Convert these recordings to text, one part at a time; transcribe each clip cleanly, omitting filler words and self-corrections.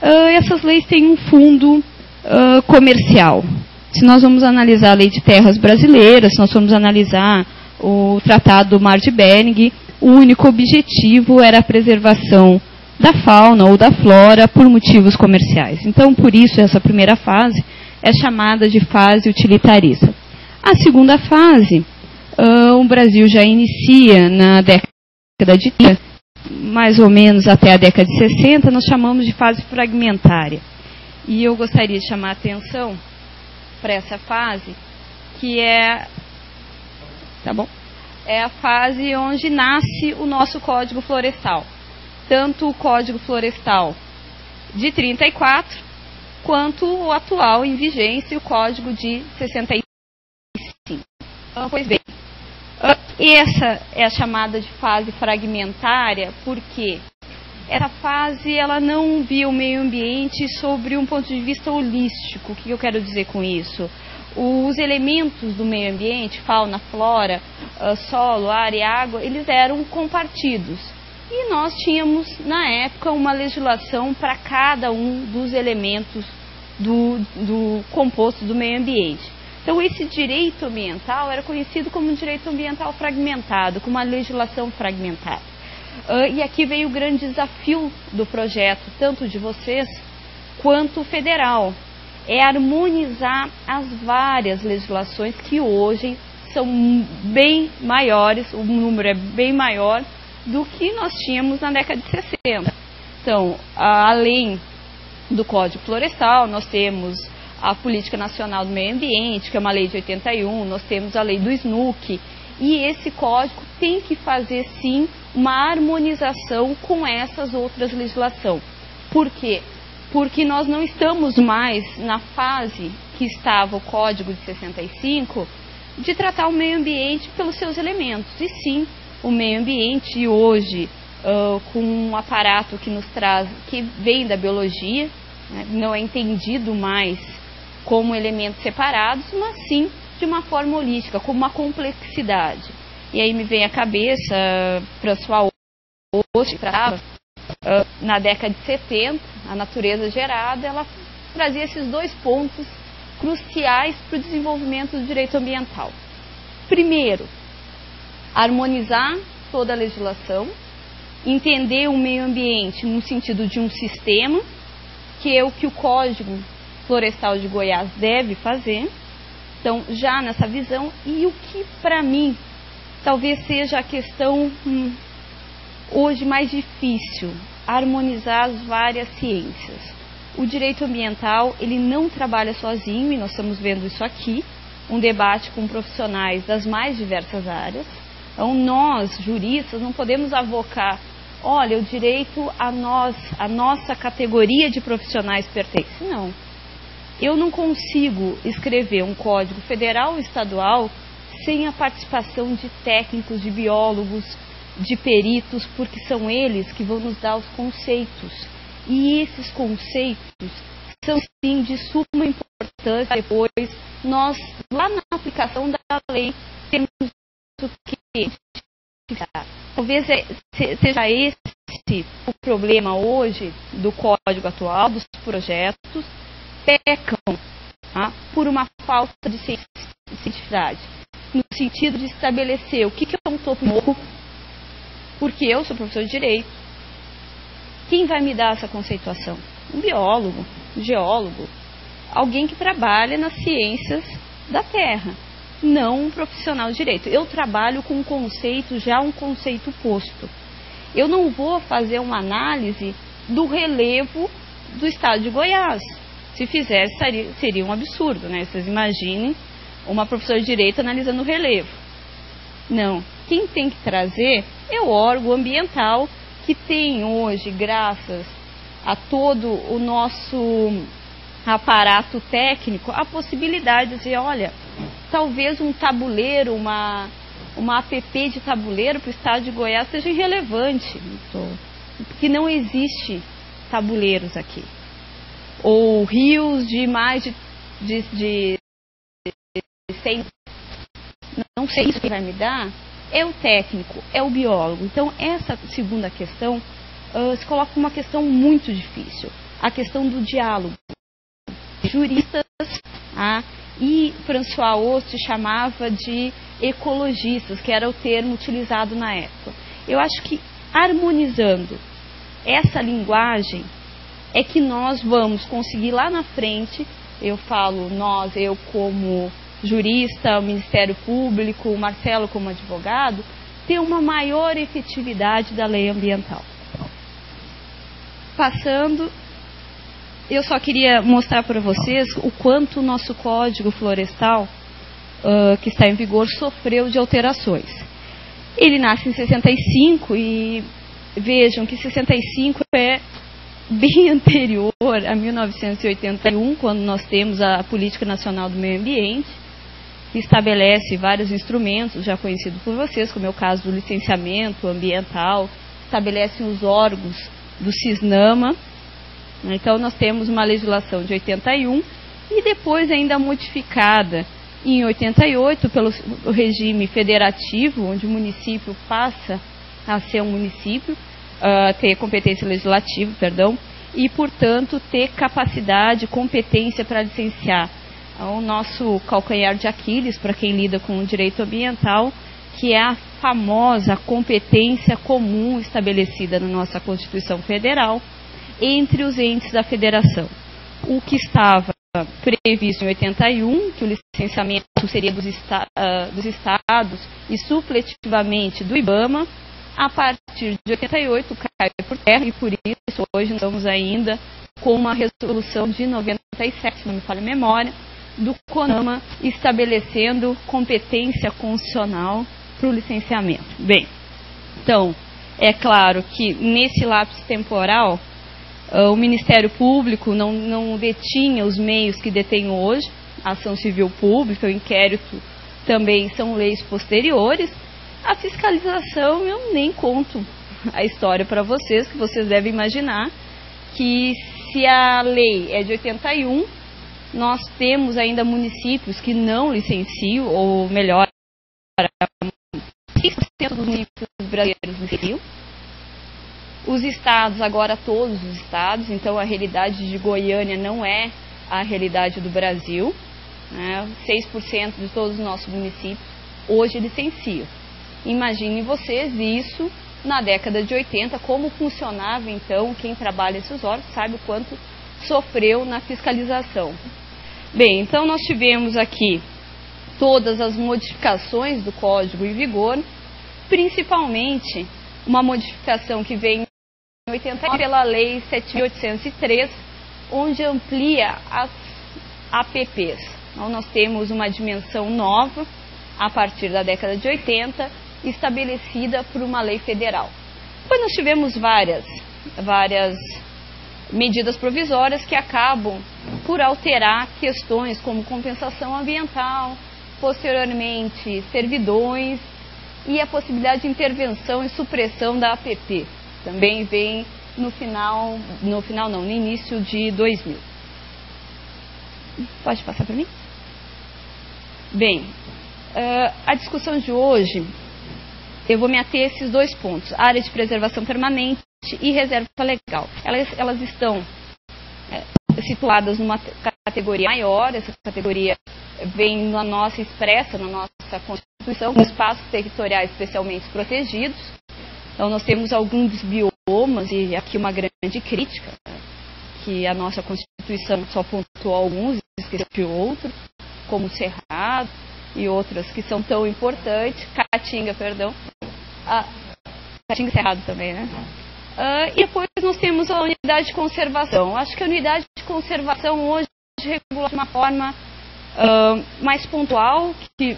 essas leis têm um fundo comercial. Se nós vamos analisar a Lei de Terras Brasileira, se nós formos analisar o Tratado do Mar de Bering, o único objetivo era a preservação da fauna ou da flora por motivos comerciais. Então, por isso, essa primeira fase é chamada de fase utilitarista. A segunda fase, o Brasil já inicia na década de 30, mais ou menos até a década de 60, nós chamamos de fase fragmentária. E eu gostaria de chamar a atenção para essa fase, que é, é a fase onde nasce o nosso Código Florestal. Tanto o Código Florestal de 34, quanto o atual em vigência, o Código de 65. Pois bem, essa é a chamada de fase fragmentária, porque essa fase ela não via o meio ambiente sobre um ponto de vista holístico. O que eu quero dizer com isso? Os elementos do meio ambiente, fauna, flora, solo, ar e água, eles eram compartidos. E nós tínhamos, na época, uma legislação para cada um dos elementos do composto do meio ambiente. Então, esse direito ambiental era conhecido como um direito ambiental fragmentado, com uma legislação fragmentada. E aqui veio o grande desafio do projeto, tanto de vocês quanto federal. É harmonizar as várias legislações que hoje são bem maiores, o número é bem maior do que nós tínhamos na década de 60. Então, além do Código Florestal, nós temos a Política Nacional do Meio Ambiente, que é uma lei de 81, nós temos a lei do SNUC, e esse código tem que fazer, sim, uma harmonização com essas outras legislações. Por quê? Porque nós não estamos mais na fase que estava o Código de 65 de tratar o meio ambiente pelos seus elementos, e sim, o meio ambiente hoje, com um aparato que nos traz, que vem da biologia, né, não é entendido mais como elementos separados, mas sim de uma forma holística, como uma complexidade. E aí me vem à cabeça, para sua hoje, na década de 70, a natureza gerada, ela trazia esses dois pontos cruciais para o desenvolvimento do direito ambiental. Primeiro, harmonizar toda a legislação, entender o meio ambiente no sentido de um sistema, que é o que o Código Florestal de Goiás deve fazer. Então, já nessa visão, e o que para mim talvez seja a questão hoje mais difícil, harmonizar as várias ciências. O direito ambiental, ele não trabalha sozinho, e nós estamos vendo isso aqui, um debate com profissionais das mais diversas áreas. Então, nós, juristas, não podemos avocar, olha, o direito a nossa categoria de profissionais pertence. Não. Eu não consigo escrever um código federal ou estadual sem a participação de técnicos, de biólogos, de peritos, porque são eles que vão nos dar os conceitos. E esses conceitos são, sim, de suma importância. Depois, nós, lá na aplicação da lei, temos o que talvez seja esse o problema hoje do código atual, dos projetos, pecam por uma falta de cientificidade, no sentido de estabelecer o que é um topo morro, porque eu sou professor de direito. Quem vai me dar essa conceituação? Um biólogo, um geólogo, alguém que trabalha nas ciências da terra, não um profissional de direito. Eu trabalho com um conceito, já um conceito posto. Eu não vou fazer uma análise do relevo do estado de Goiás. Se fizesse, seria um absurdo, né? Vocês imaginem uma professora de direito analisando o relevo. Não. Quem tem que trazer é o órgão ambiental, que tem hoje, graças a todo o nosso aparato técnico, a possibilidade de dizer, olha, talvez um tabuleiro, uma app de tabuleiro para o estado de Goiás seja irrelevante, porque não existe tabuleiros aqui. Ou rios de mais de 100, não sei isso que vai me dar, é o técnico, é o biólogo. Então, essa segunda questão se coloca uma questão muito difícil. a questão do diálogo. Juristas, e François Hoste chamava de ecologistas, que era o termo utilizado na época. Eu acho que harmonizando essa linguagem é que nós vamos conseguir lá na frente, eu falo nós, eu como jurista, o Ministério Público, o Marcelo como advogado, ter uma maior efetividade da lei ambiental. Passando, eu só queria mostrar para vocês o quanto o nosso Código Florestal, que está em vigor, sofreu de alterações. Ele nasce em 65 e vejam que 65 é bem anterior a 1981, quando nós temos a Política Nacional do Meio Ambiente, que estabelece vários instrumentos já conhecidos por vocês, como é o caso do licenciamento ambiental, estabelece os órgãos do CISNAMA. Então nós temos uma legislação de 81 e depois ainda modificada em 88 pelo regime federativo, onde o município passa a ser um município, ter competência legislativa, e portanto ter capacidade, competência para licenciar. O nosso calcanhar de Aquiles, para quem lida com o direito ambiental, que é a famosa competência comum estabelecida na nossa Constituição Federal entre os entes da federação. O que estava previsto em 81, que o licenciamento seria dos estados e supletivamente do IBAMA, a partir de 88 cai por terra e por isso hoje estamos ainda com uma resolução de 97, se não me falha a memória, do CONAMA estabelecendo competência constitucional para o licenciamento. Bem, então, é claro que nesse lapso temporal o Ministério Público não detinha os meios que detém hoje, a ação civil pública, o inquérito também são leis posteriores. A fiscalização, eu nem conto a história para vocês, que vocês devem imaginar que se a lei é de 81, nós temos ainda municípios que não licenciam, ou melhor, 6% dos municípios brasileiros licenciam. Os estados, agora todos os estados, então a realidade de Goiânia não é a realidade do Brasil, 6% de todos os nossos municípios hoje licenciam. Imaginem vocês isso na década de 80, como funcionava então, quem trabalha esses órgãos sabe o quanto sofreu na fiscalização. Bem, então nós tivemos aqui todas as modificações do Código em vigor, principalmente uma modificação que vem em 80 pela Lei 7.803, onde amplia as APPs. Então nós temos uma dimensão nova, a partir da década de 80, estabelecida por uma lei federal. Depois nós tivemos várias medidas provisórias que acabam por alterar questões como compensação ambiental, posteriormente servidões e a possibilidade de intervenção e supressão da APP. Também vem no início de 2000. Pode passar para mim? Bem, a discussão de hoje, eu vou me ater a esses dois pontos, área de preservação permanente e reserva legal. Elas estão situadas numa categoria maior, essa categoria vem na nossa expressa, na nossa Constituição, espaços territoriais especialmente protegidos. Então nós temos alguns biomas, e aqui uma grande crítica, que a nossa Constituição só pontuou alguns, esqueceu de outros, como o Cerrado e outras que são tão importantes, Caatinga e Cerrado também, né? E depois nós temos a unidade de conservação. Acho que a unidade de conservação hoje regula de uma forma mais pontual, que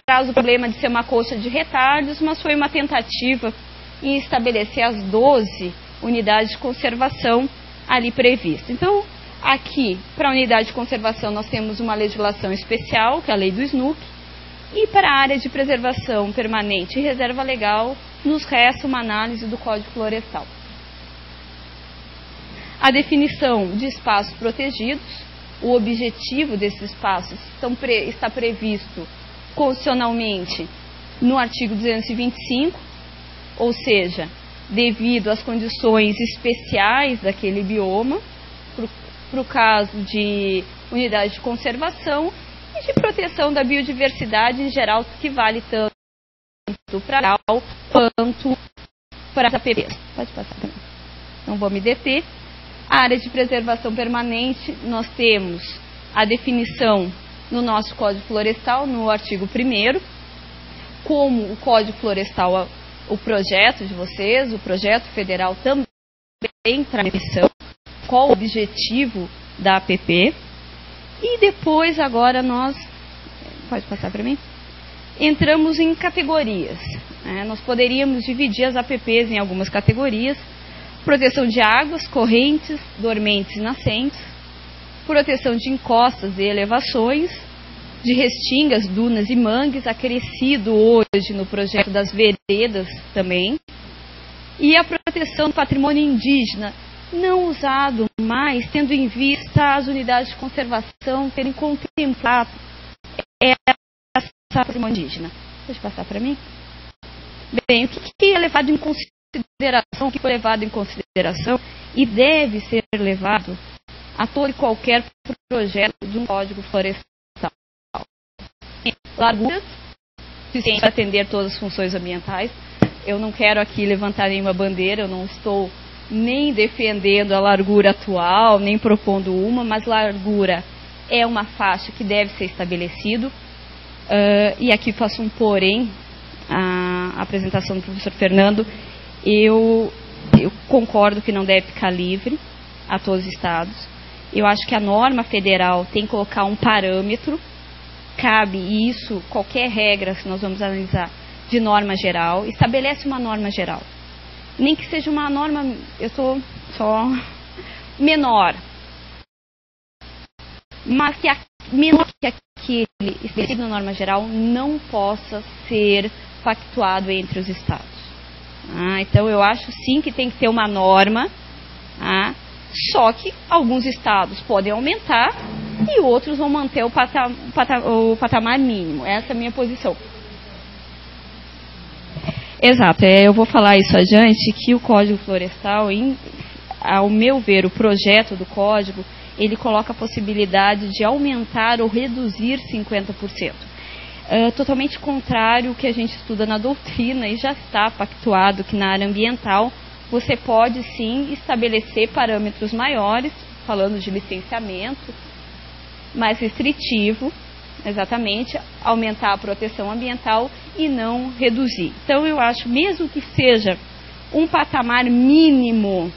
traz o problema de ser uma coxa de retalhos, mas foi uma tentativa em estabelecer as 12 unidades de conservação ali previstas. Então, aqui, para a unidade de conservação, nós temos uma legislação especial, que é a lei do SNUC, e para a área de preservação permanente e reserva legal, nos resta uma análise do Código Florestal. A definição de espaços protegidos, o objetivo desses espaços está previsto constitucionalmente no artigo 225, ou seja, devido às condições especiais daquele bioma, para o caso de unidade de conservação e de proteção da biodiversidade em geral, que vale tanto para a quanto para as APPs. Pode passar também. Não vou me deter. A área de preservação permanente, nós temos a definição no nosso Código Florestal, no artigo 1º, como o Código Florestal, o projeto de vocês, o projeto federal também traz definição, qual o objetivo da APP. E depois, agora, nós... Pode passar para mim? Entramos em categorias. Nós poderíamos dividir as APPs em algumas categorias: proteção de águas, correntes, dormentes e nascentes, proteção de encostas e elevações, de restingas, dunas e mangues, acrescido hoje no projeto das veredas também, e a proteção do patrimônio indígena, não usado mais, tendo em vista as unidades de conservação terem contemplado essa patrimônio indígena. Deixa eu passar para mim. Bem, o que é levado em consideração, o que foi levado em consideração e deve ser levado a todo e qualquer projeto de um código florestal? Larguras suficientes para atender todas as funções ambientais. Eu não quero aqui levantar nenhuma bandeira, eu não estou nem defendendo a largura atual, nem propondo uma, mas largura é uma faixa que deve ser estabelecido. E aqui faço um porém, a apresentação do professor Fernando. Eu concordo que não deve ficar livre a todos os estados. Eu acho que a norma federal tem que colocar um parâmetro. Cabe isso, qualquer regra, se nós vamos analisar, de norma geral, estabelece uma norma geral. Nem que seja uma norma, eu estou só menor, mas que a menor que aquele estabelecido na norma geral não possa ser pactuado entre os estados. Então eu acho sim que tem que ter uma norma, só que alguns estados podem aumentar e outros vão manter o patamar mínimo. Essa é a minha posição. Exato, eu vou falar isso adiante, que o Código Florestal, ao meu ver, o projeto do Código, ele coloca a possibilidade de aumentar ou reduzir 50%. Totalmente contrário ao que a gente estuda na doutrina, e já está pactuado que na área ambiental você pode sim estabelecer parâmetros maiores, falando de licenciamento, mais restritivo, exatamente, aumentar a proteção ambiental e não reduzir. Então eu acho, mesmo que seja um patamar mínimo,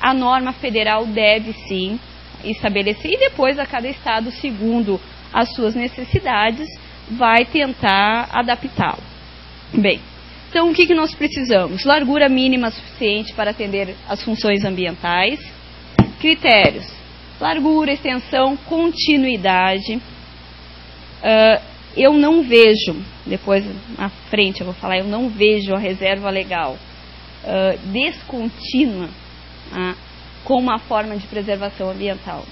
a norma federal deve sim estabelecer, e depois a cada estado, segundo as suas necessidades, vai tentar adaptá-lo. Bem, então o que nós precisamos? Largura mínima suficiente para atender as funções ambientais. Critérios: largura, extensão, continuidade. Eu não vejo, depois na frente eu vou falar, eu não vejo a reserva legal descontínua com uma forma de preservação ambiental.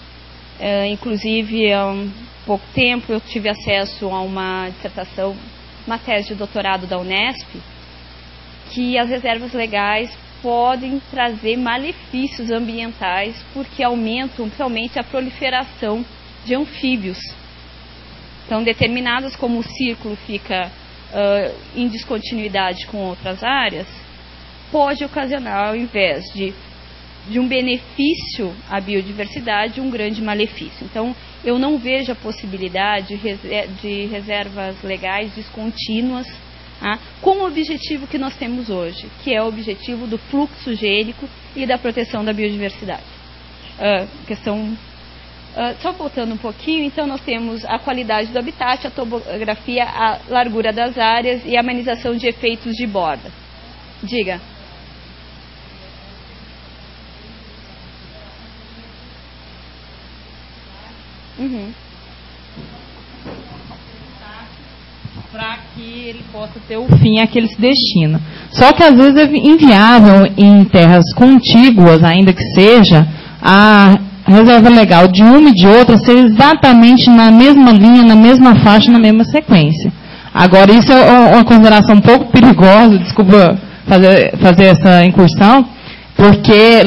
Inclusive, há um pouco tempo eu tive acesso a uma dissertação, uma tese de doutorado da Unesp, que as reservas legais podem trazer malefícios ambientais porque aumentam principalmente a proliferação de anfíbios. Então, determinadas, como o círculo fica em descontinuidade com outras áreas, pode ocasionar, ao invés de um benefício à biodiversidade, um grande malefício. Então, eu não vejo a possibilidade de reservas legais descontínuas, com o objetivo que nós temos hoje, que é o objetivo do fluxo gênico e da proteção da biodiversidade. Só voltando um pouquinho, então nós temos a qualidade do habitat, a topografia, a largura das áreas e a amenização de efeitos de borda. Diga. Para que ele possa ter o fim a que ele se destina. Só que às vezes é inviável em terras contíguas, ainda que seja, a reserva legal de uma e de outra ser exatamente na mesma linha, na mesma faixa, na mesma sequência. Agora, isso é uma consideração um pouco perigosa, desculpa fazer essa incursão, porque